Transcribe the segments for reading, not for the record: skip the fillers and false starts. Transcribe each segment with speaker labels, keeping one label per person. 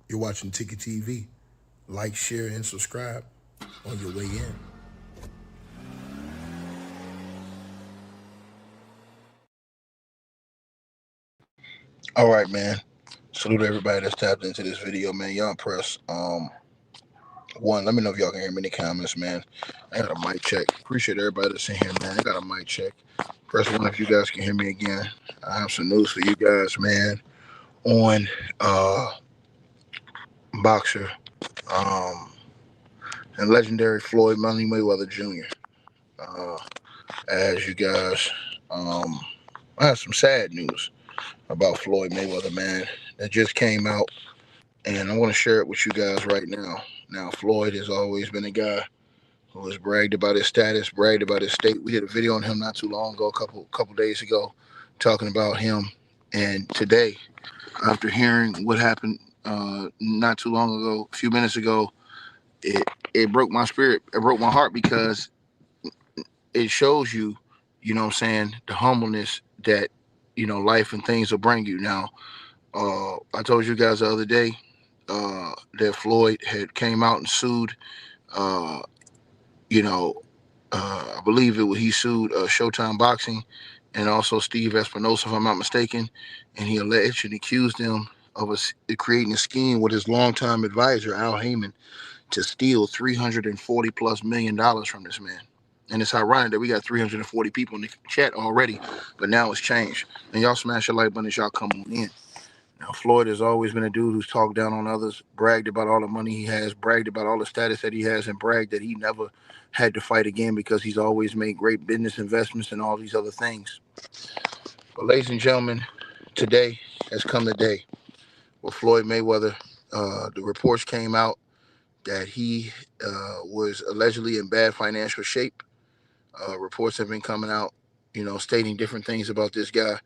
Speaker 1: You're watching Ticket TV. Like, share, and subscribe on your way in. All right, man. Salute everybody that's tapped into this video, man. Y'all impressed. One, let me know if y'all can hear me in the comments, man. I got a mic check. Appreciate everybody that's in here, man. I got a mic check. Press one if you guys can hear me again. I have some news for you guys, man. On boxer um, and legendary Floyd Mayweather Jr. Uh, as you guys, um, I have some sad news about Floyd Mayweather, man, that just came out, and I'm going to share it with you guys right now. Now, Floyd has always been a guy who has bragged about his status, bragged about his state. We did a video on him not too long ago, a couple days ago, talking about him. And today, after hearing what happened not too long ago, a few minutes ago, it it broke my spirit. It broke my heart because it shows you, you know what I'm saying, the humbleness that, life and things will bring you. Now, I told you guys the other day that Floyd had came out and sued, uh, you know, I believe he sued Showtime Boxing and also Steve Espinosa, if I'm not mistaken, and he alleged and accused them of creating a scheme with his longtime advisor Al Heyman to steal $340+ million from this man. And it's ironic that we got 340 people in the chat already, but now it's changed. And y'all smash your like button as y'all come on in. Now, Floyd has always been a dude who's talked down on others, bragged about all the money he has, bragged about all the status that he has, and bragged that he never had to fight again because he's always made great business investments and all these other things. But, ladies and gentlemen, today has come the day where Floyd Mayweather, the reports came out that he was allegedly in bad financial shape. Reports have been coming out, stating different things about this guy.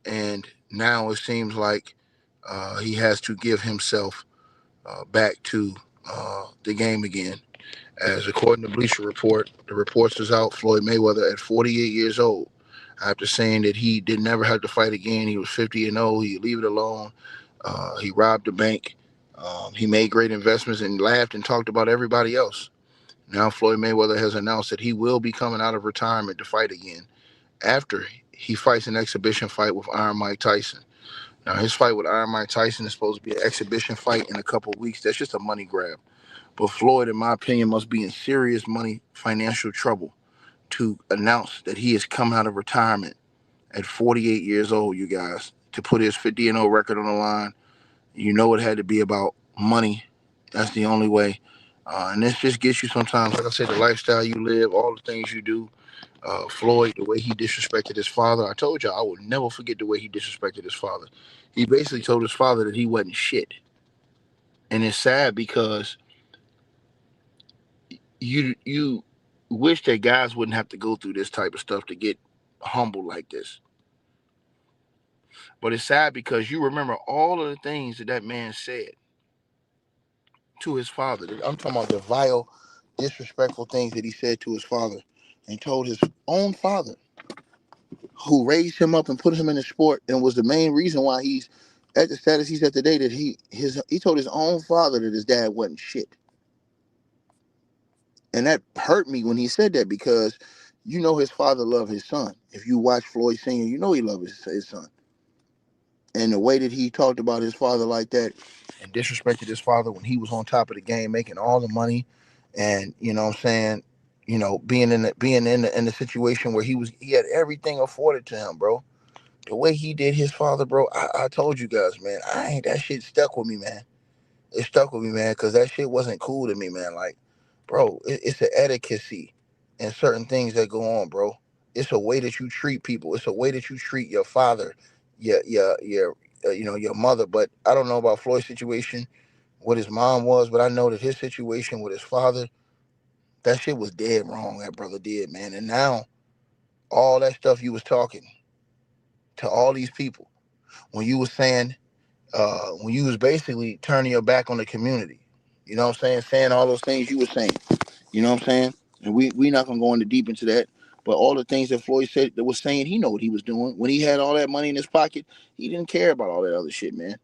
Speaker 1: And now it seems like he has to give himself back to the game again. As according to Bleacher Report, the reports is out Floyd Mayweather at 48 years old, after saying that he did never have to fight again. He was 50-0. He leave it alone. He robbed the bank. He made great investments and laughed and talked about everybody else. Now Floyd Mayweather has announced that he will be coming out of retirement to fight again after he fights an exhibition fight with Iron Mike Tyson. Now his fight with Iron Mike Tyson is supposed to be an exhibition fight in a couple of weeks. That's just a money grab. But Floyd, in my opinion, must be in serious money financial trouble to announce that he is coming out of retirement at 48 years old, you guys, to put his 50-0 record on the line. You know it had to be about money. That's the only way. And this just gets you sometimes, like I said, the lifestyle you live, all the things you do. Floyd, the way he disrespected his father. I told you I would never forget the way he disrespected his father. He basically told his father that he wasn't shit. And it's sad because you wish that guys wouldn't have to go through this type of stuff to get humble like this. But it's sad because you remember all of the things that man said to his father. I'm talking about the vile, disrespectful things that he said to his father, and told his own father, who raised him up and put him in the sport, and was the main reason why he's at the status he's at today. That he told his own father that his dad wasn't shit, and that hurt me when he said that, because his father loved his son. If you watch Floyd Senior, he loved his son. And the way that he talked about his father like that and disrespected his father when he was on top of the game, making all the money, and what I'm saying, being in the situation where he had everything afforded to him, bro. The way he did his father, bro, I told you guys, man, that shit stuck with me, man. It stuck with me, man, because that shit wasn't cool to me, man. Like, bro, it's an etiquette and certain things that go on, bro. It's a way that you treat people. It's a way that you treat your father, your mother. But I don't know about Floyd's situation, what his mom was, but I know that his situation with his father, that shit was dead wrong. That brother did, man. And now all that stuff you was talking to all these people when you was saying, when you was basically turning your back on the community, you know what I'm saying all those things you were saying. You know what I'm saying? And we not gonna go into deep into that. But all the things that Floyd said that was saying, he know what he was doing. When he had all that money in his pocket, he didn't care about all that other shit, man.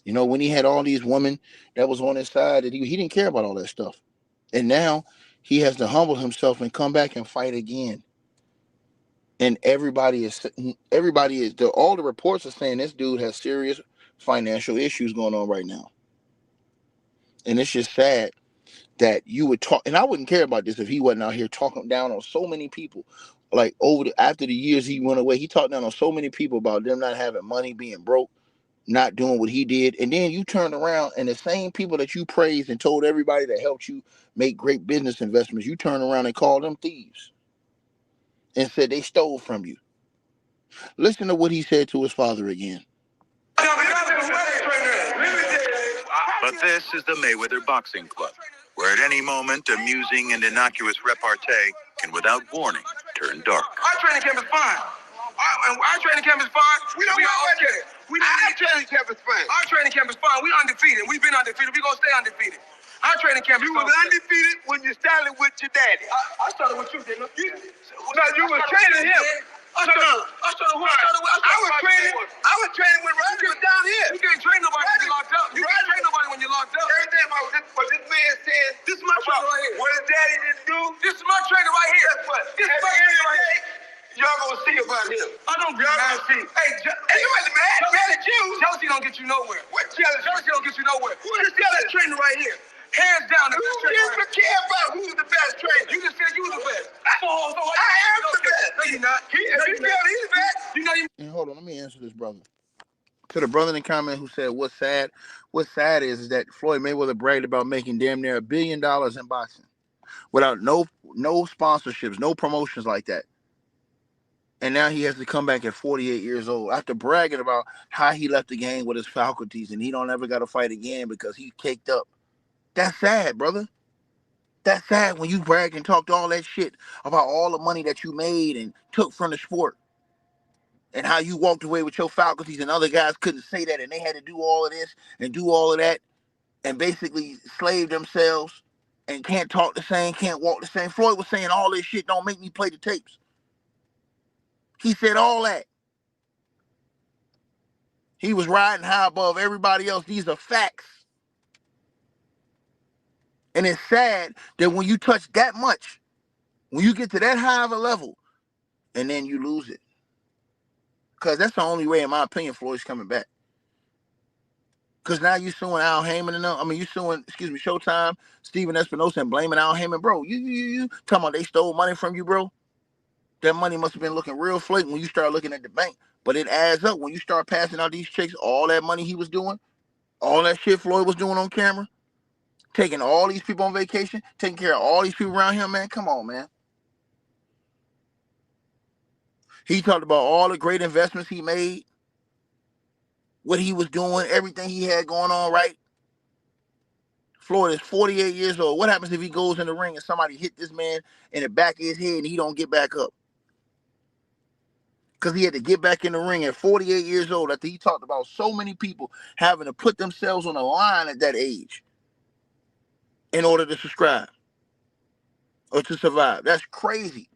Speaker 1: You know, when he had all these women that was on his side, that he didn't care about all that stuff. And now he has to humble himself and come back and fight again. And all the reports are saying this dude has serious financial issues going on right now. And it's just sad that you would talk, and I wouldn't care about this if he wasn't out here talking down on so many people. Like after the years he went away, he talked down on so many people about them not having money, being broke, not doing what he did. And then you turn around and the same people that you praised and told everybody that helped you make great business investments, you turn around and call them thieves and said they stole from you. Listen to what he said to his father again.
Speaker 2: But this is the Mayweather Boxing Club, where at any moment, amusing and innocuous repartee can, without warning, turn dark.
Speaker 3: Our training camp is fine. Our training camp is fine. We are okay. Our training camp is fine. Our training camp is fine. We undefeated. We've been undefeated. We're going to stay undefeated. Our training camp is fine. You was undefeated when you started with your daddy. I started with you, didn't I? No, you were training him. I was training with Roger down here. You can't train nobody when you're locked up. You can't train nobody when you're locked up. Everything about this man said. This is my trainer right here. What his daddy didn't do. This is my trainer right here. Guess what? This is my trainer right here. Y'all gonna see about him. I don't get mad. Hey, you ain't mad at you. Jealousy don't get you nowhere. What jealousy? Jealousy don't get you nowhere. Who is the best trainer right here? Hands down, the best trainer. Who gives a care about who's the best trainer? You just said you was the best. I am the best. No, you're not. If you feel he's the best, you know you.
Speaker 1: And hold on, let me answer this brother. To the brother in the comment who said, what's sad is that Floyd Mayweather bragged about making damn near $1 billion in boxing without no sponsorships, no promotions like that. And now he has to come back at 48 years old after bragging about how he left the game with his faculties and he don't ever got to fight again because he caked up. That's sad, brother. That's sad when you brag and talked all that shit about all the money that you made and took from the sport and how you walked away with your faculties and other guys couldn't say that and they had to do all of this and do all of that and basically slave themselves and can't talk the same, can't walk the same. Floyd was saying all this shit, don't make me play the tapes. He said all that. He was riding high above everybody else. These are facts. And it's sad that when you touch that much, when you get to that high of a level, and then you lose it. Because that's the only way, in my opinion, Floyd's coming back. Because now you're suing Al Heyman and them. I mean, you're suing, Showtime, Steven Espinosa, and blaming Al Heyman. Bro, you talking about they stole money from you, bro? That money must have been looking real flaky when you start looking at the bank. But it adds up when you start passing out these checks, all that money he was doing, all that shit Floyd was doing on camera, taking all these people on vacation, taking care of all these people around him, man. Come on, man. He talked about all the great investments he made, what he was doing, everything he had going on, right? Floyd is 48 years old. What happens if he goes in the ring and somebody hit this man in the back of his head and he don't get back up? Because he had to get back in the ring at 48 years old after he talked about so many people having to put themselves on the line at that age in order to subscribe or to survive. That's crazy.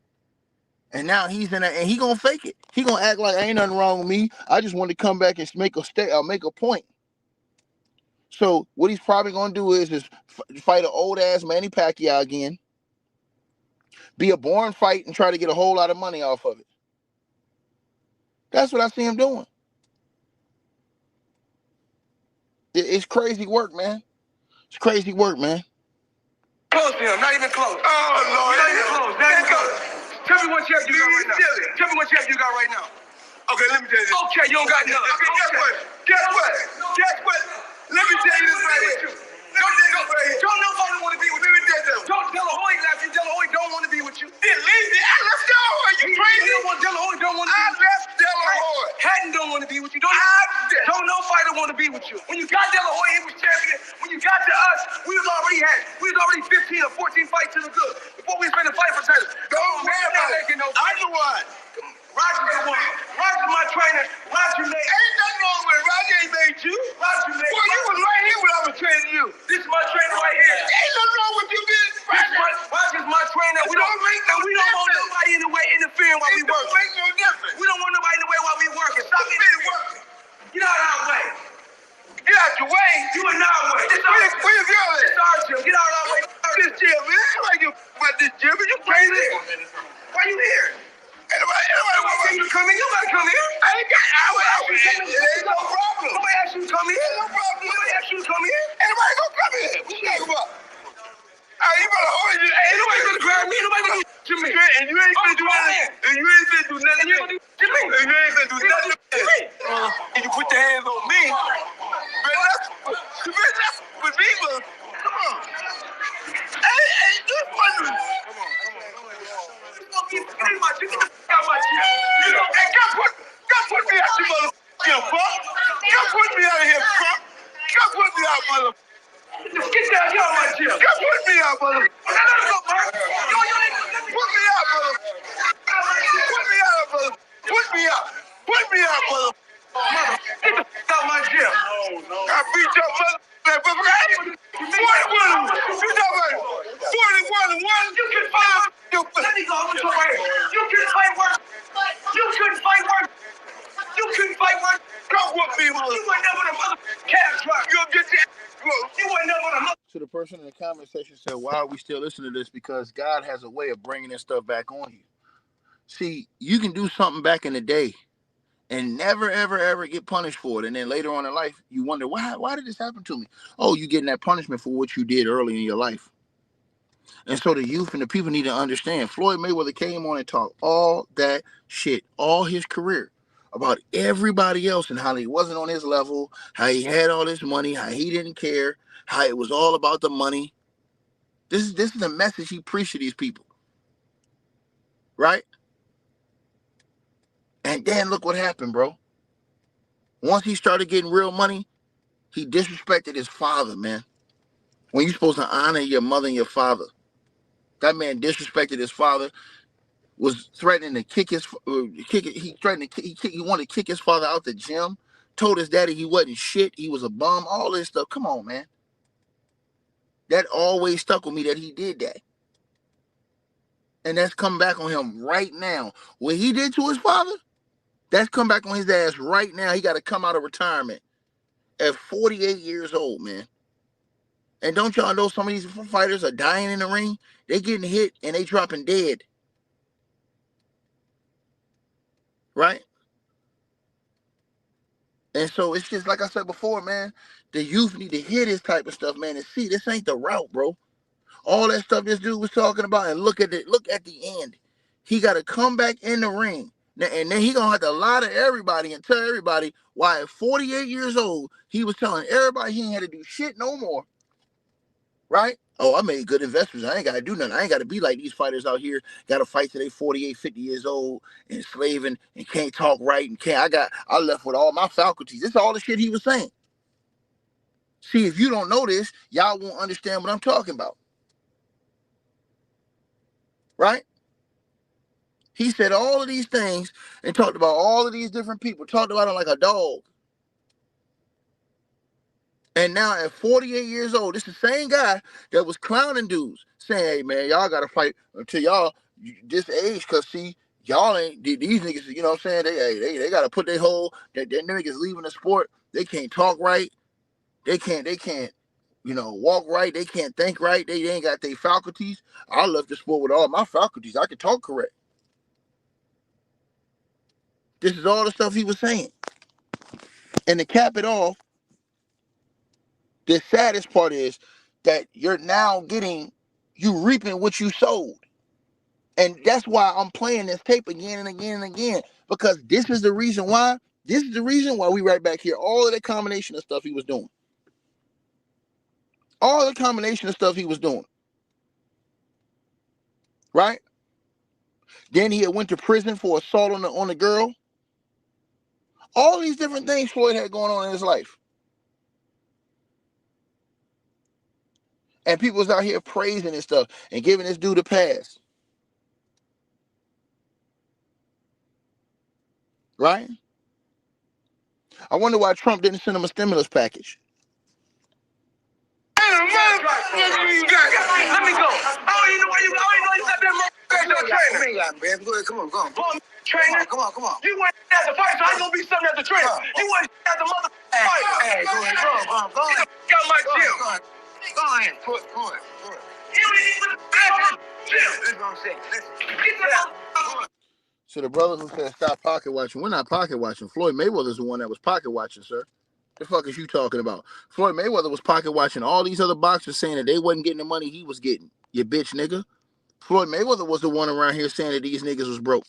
Speaker 1: And now he's in there and he gonna fake it. He gonna act like ain't nothing wrong with me. I just want to come back and make a point. So what he's probably gonna do is fight an old ass Manny Pacquiao again, be a boring fight and try to get a whole lot of money off of it. That's what I see him doing. It's crazy work, man. It's crazy work, man.
Speaker 3: Close to him, not even close. Oh, Lord. Not even close. Not even close. Tell me what champ you got right now. Tell me what champ you got right now. Okay, let me tell you this. Okay, you don't got none. Okay, guess what? Let me tell you this right here. Don't nobody want to be with you. Let me tell you this. Don't De La Hoya left you. De La Hoya don't want to be with you. Then leave me. I left De La Hoya. You crazy? De La Hoya don't want to be with you. I left De La Hoya. Hatton don't want to be with you. Don't no fighter want to be with you. When you got De La Hoya, he was champion. When you got to us, we was already 15 or 14 fights to the good before we was finna fight for titles. Don't worry about it. I'm the one. Roger's the one. Roger's my trainer. Roger made. Ain't nothing wrong with it. Roger ain't made you. Roger made. Well, you was right here when I was training you. This is my trainer right here. Ain't nothing wrong with you being Roger's my trainer. We don't want nobody in the way interfering while we work. It don't make no difference. We don't want nobody in the way while we working. Stop interfering. Get out of our way. Get out your this gym. You crazy? Why you here? Anybody want you to come in? You gotta come here. I ain't got. It ain't no problem. Nobody asked you to come here. No problem. Nobody asked you to come here. Anybody gonna come here? What you talking about? Hey, you better hold it. Ain't nobody gonna grab me. Nobody gonna do me. And you ain't gonna do nothing. And you ain't gonna do nothing. And you ain't gonna do nothing. And you put your hands on me. You better not with me, but come on. Hey, just wondering. Come on. You gonna be pretty much. You gonna out my chair. You know, hey, God put me out your motherfucking fuck. God put me out of here, fuck. God put me out, motherfucker. Get down here on my chair. God put me out, motherfucker. Put me out, motherfucker. Put me out, motherfucker. Put me out. Put me out, motherfucker. Get the f*** out my gym. I beat your mother. 41. You know what? 41. You can fight. Let me go. I'm gonna go right here. You can fight worse. You couldn't fight worse. You couldn't fight worse. Come with me, mother. You were never the mother calf drop. You'll get your ass whooped. You were never the mother.
Speaker 1: To the person in the comment section said, why are we still listening to this? Because God has a way of bringing this stuff back on you. See, you can do something back in the day and never, ever, ever get punished for it. And then later on in life, you wonder, why did this happen to me? Oh, you're getting that punishment for what you did early in your life. And so the youth and the people need to understand, Floyd Mayweather came on and talked all that shit, all his career, about everybody else and how he wasn't on his level, how he had all this money, how he didn't care, how it was all about the money. This is the message he preached to these people. Right? And then look what happened, bro. Once he started getting real money, he disrespected his father, man. When you're supposed to honor your mother and your father. That man disrespected his father, was threatening to kick his he wanted to kick his father out the gym, told his daddy he wasn't shit, he was a bum, all this stuff. Come on, man. That always stuck with me that he did that. And that's come back on him right now. What he did to his father, that's come back on his ass right now. He got to come out of retirement at 48 years old, man. And don't y'all know some of these fighters are dying in the ring? They getting hit and they dropping dead. Right? And so it's just like I said before, man, the youth need to hear this type of stuff, man, and see this ain't the route, bro. All that stuff this dude was talking about, and look at the end. He got to come back in the ring. And then he going to have to lie to everybody and tell everybody why at 48 years old, he was telling everybody he ain't had to do shit no more. Right? Oh, I made good investments. I ain't got to do nothing. I ain't got to be like these fighters out here. Got to fight till they 48, 50 years old, enslaving and can't talk right and can't. I left with all my faculties. This is all the shit he was saying. See, if you don't know this, y'all won't understand what I'm talking about. Right? He said all of these things and talked about all of these different people. Talked about it like a dog. And now at 48 years old, this is the same guy that was clowning dudes, saying, hey, man, y'all got to fight until y'all this age, because, see, y'all ain't, these niggas, you know what I'm saying? They got to put their whole, that niggas leaving the sport. They can't talk right. They can't, you know, walk right. They can't think right. They ain't got their faculties. I left the sport with all my faculties. I can talk correct. This is all the stuff he was saying. And to cap it off, the saddest part is that you're now you reaping what you sowed. And that's why I'm playing this tape again and again and again, because this is the reason why. This is the reason why we right back here. All of the combination of stuff he was doing. All the combination of stuff he was doing. Right? Then he had went to prison for assault on the girl. All these different things Floyd had going on in his life. And people was out here praising and stuff and giving this dude a pass. Right? I wonder why Trump didn't send him a stimulus package.
Speaker 3: Let me go. I don't even know why you got that trainer. Go ahead, come on. Trainer. Come on. You went as a fighter, so I ain't gonna be something as a trainer. You went as a mother fighter. Hey, go ahead. Go on. Got my gym. Go ahead. Go ahead. That's what I'm saying.
Speaker 1: So the brother who said stop pocket watching, we're not pocket watching. Floyd Mayweather's the one that was pocket watching, sir. The fuck is you talking about? Floyd Mayweather was pocket watching all these other boxers saying that they wasn't getting the money he was getting. You bitch nigga. Floyd Mayweather was the one around here saying that these niggas was broke.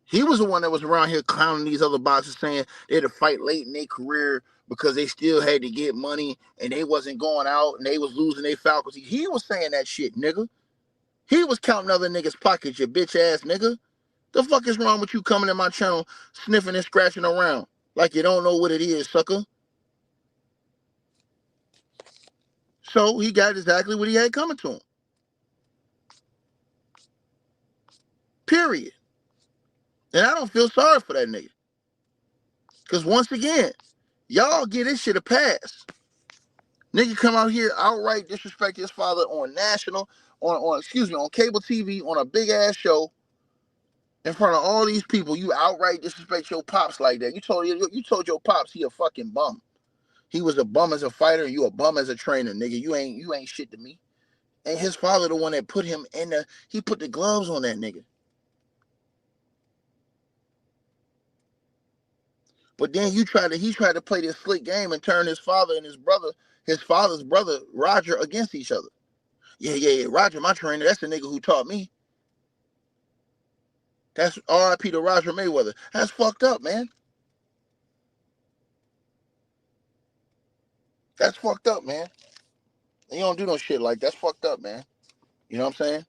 Speaker 1: He was the one that was around here clowning these other boxers saying they had to fight late in their career because they still had to get money and they wasn't going out and they was losing their faculty. He was saying that shit, nigga. He was counting other niggas' pockets, you bitch ass nigga. The fuck is wrong with you coming in my channel sniffing and scratching around like you don't know what it is, sucker? So he got exactly what he had coming to him. Period. And I don't feel sorry for that nigga. Because once again, y'all give this shit a pass. Nigga come out here outright disrespect his father on on cable TV on a big ass show in front of all these people. You outright disrespect your pops like that. You told your pops he a fucking bum. He was a bum as a fighter and you a bum as a trainer, nigga. You ain't shit to me. And his father the one that put him in he put the gloves on that nigga. But then he tried to play this slick game and turn his father and his father's brother, Roger, against each other. Yeah. Roger, my trainer, that's the nigga who taught me. That's R.I.P. to Roger Mayweather. That's fucked up, man. That's fucked up, man. You don't do no shit like that's fucked up, man. You know what I'm saying?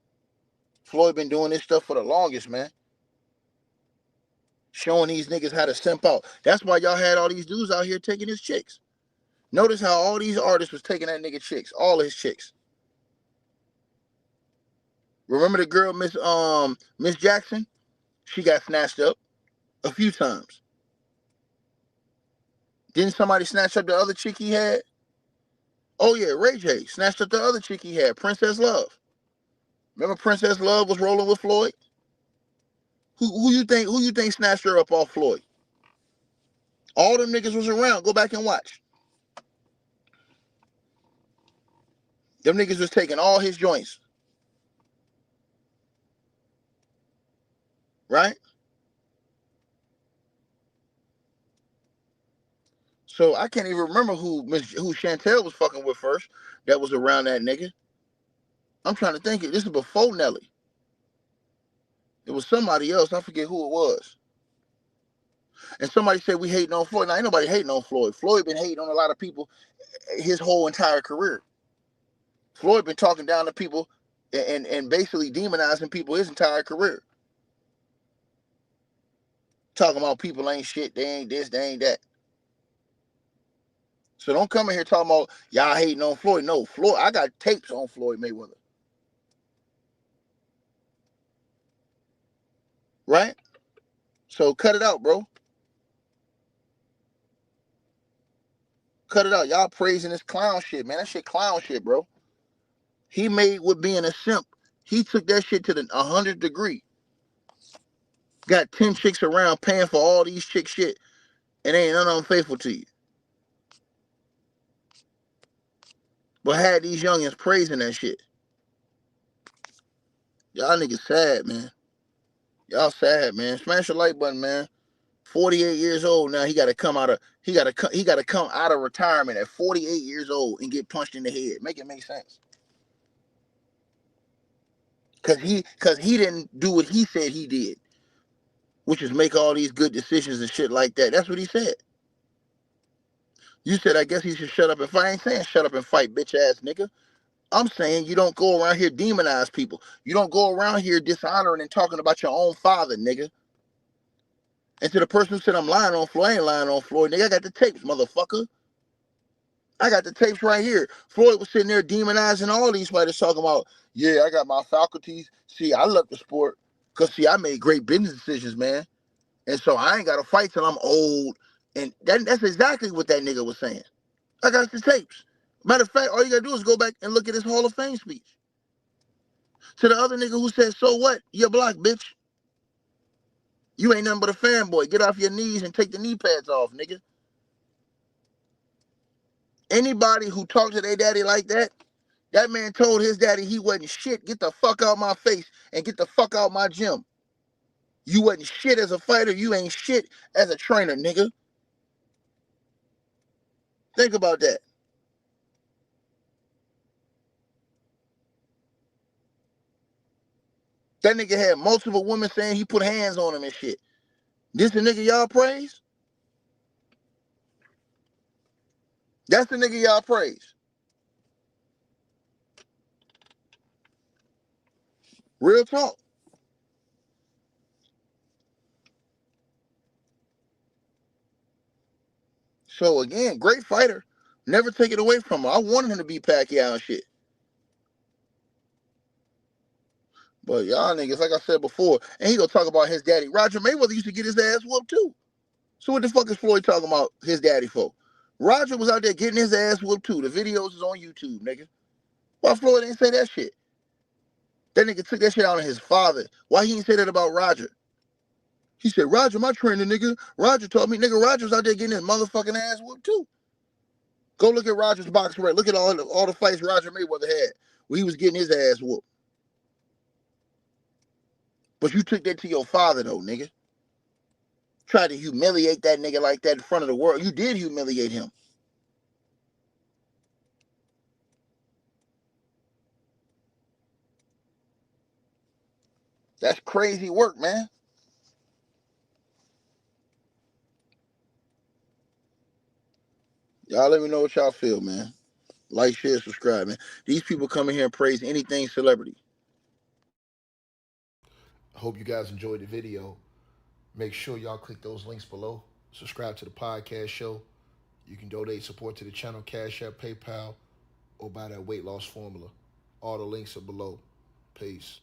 Speaker 1: Floyd been doing this stuff for the longest, man. Showing these niggas how to simp out. That's why y'all had all these dudes out here taking his chicks. Notice how all these artists was taking that nigga chicks. All his chicks. Remember the girl, Miss Jackson? She got snatched up a few times. Didn't somebody snatch up the other chick he had? Oh yeah, Ray J snatched up the other chick he had, Princess Love. Remember Princess Love was rolling with Floyd? Who you think snatched her up off Floyd? All them niggas was around. Go back and watch. Them niggas was taking all his joints. Right? So I can't even remember who Chantel was fucking with first that was around that nigga. I'm trying to think. This is before Nelly. It was somebody else. I forget who it was. And somebody said we hating on Floyd. Now, ain't nobody hating on Floyd. Floyd been hating on a lot of people his whole entire career. Floyd been talking down to people and basically demonizing people his entire career. Talking about people ain't shit, they ain't this, they ain't that. So don't come in here talking about y'all hating on Floyd. No, Floyd, I got tapes on Floyd Mayweather. Right? So cut it out, bro. Cut it out. Y'all praising this clown shit, man. That shit clown shit, bro. He made with being a simp. He took that shit to the 100th degree. Got 10 chicks around paying for all these chick shit. And ain't none of them faithful to you. But had these youngins praising that shit. Y'all niggas sad, man. Y'all sad, man. Smash the like button, man. 48 years old now. He got to come out of retirement at 48 years old and get punched in the head. Make it make sense. Cause he didn't do what he said he did, which is make all these good decisions and shit like that. That's what he said. You said I guess he should shut up and fight. I ain't saying shut up and fight, bitch ass nigga. I'm saying you don't go around here demonize people. You don't go around here dishonoring and talking about your own father, nigga. And to the person who said I'm lying on Floyd, I ain't lying on Floyd, nigga. I got the tapes, motherfucker. I got the tapes right here. Floyd was sitting there demonizing all these fighters talking about, yeah, I got my faculties. See, I love the sport because, see, I made great business decisions, man. And so I ain't got to fight till I'm old. And that's exactly what that nigga was saying. I got the tapes. Matter of fact, all you got to do is go back and look at his Hall of Fame speech. To the other nigga who said, so what? You're black, bitch. You ain't nothing but a fanboy. Get off your knees and take the knee pads off, nigga. Anybody who talks to their daddy like that, That man told his daddy he wasn't shit. Get the fuck out my face and get the fuck out my gym. You wasn't shit as a fighter. You ain't shit as a trainer, nigga. Think about that. That nigga had multiple women saying he put hands on him and shit. This the nigga y'all praise? That's the nigga y'all praise. Real talk. So again, great fighter. Never take it away from him. I wanted him to be Pacquiao and shit. But y'all niggas, like I said before, and he gonna talk about his daddy. Roger Mayweather used to get his ass whooped too. So what the fuck is Floyd talking about his daddy for? Roger was out there getting his ass whooped too. The videos is on YouTube, nigga. Why Floyd ain't say that shit? That nigga took that shit out on his father. Why he ain't say that about Roger? He said, Roger, my trainer, nigga. Roger taught me, nigga, Roger's out there getting his motherfucking ass whooped too. Go look at Roger's box rec. Look at all the fights Roger Mayweather had where he was getting his ass whooped. But you took that to your father though, nigga. Tried to humiliate that nigga like that in front of the world. You did humiliate him. That's crazy work, man. Y'all let me know what y'all feel, man. Like, share, subscribe, man. These people come in here and praise anything celebrity.
Speaker 3: I hope you guys enjoyed the video. Make sure y'all click those links below. Subscribe to the podcast show. You can donate support to the channel, Cash App, PayPal, or buy that weight loss formula. All the links are below. Peace.